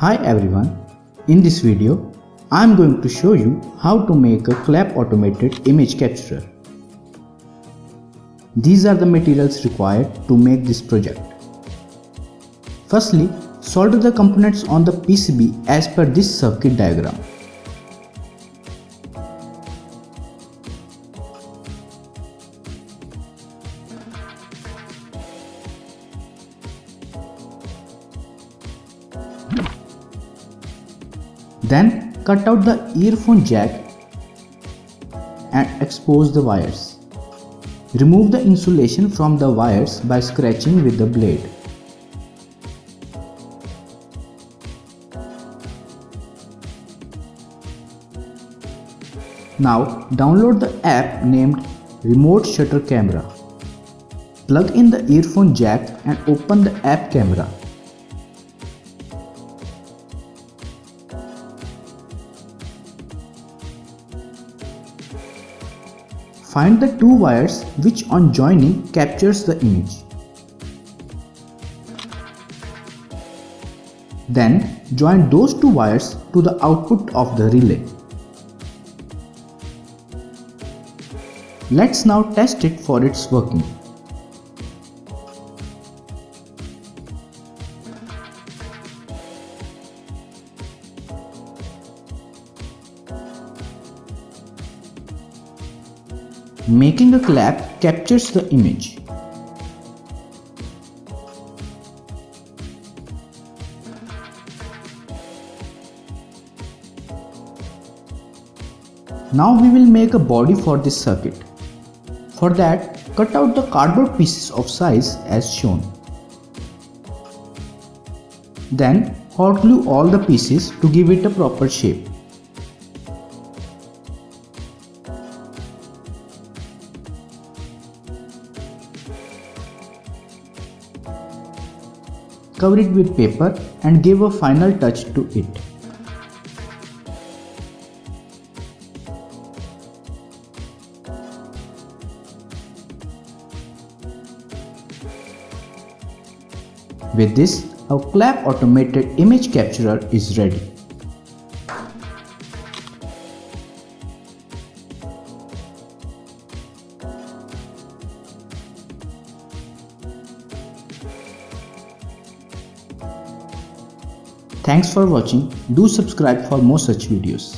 Hi everyone, in this video I am going to show you how to make a clap automated image capturer. These are the materials required to make this project. Firstly, solder the components on the PCB as per this circuit diagram. Then cut out the earphone jack and expose the wires. Remove the insulation from the wires by scratching with the blade. Now download the app named Remote Shutter Camera. Plug in the earphone jack and open the app camera. Find the two wires which on joining captures the image. Then join those two wires to the output of the relay. Let's now test it for its working. Making a clap captures the image. Now we will make a body for this circuit. For that, cut out the cardboard pieces of size as shown. Then hot glue all the pieces to give it a proper shape. Cover it with paper and give a final touch to it. With this, our clap automated image capturer is ready. Thanks for watching. Do subscribe for more such videos.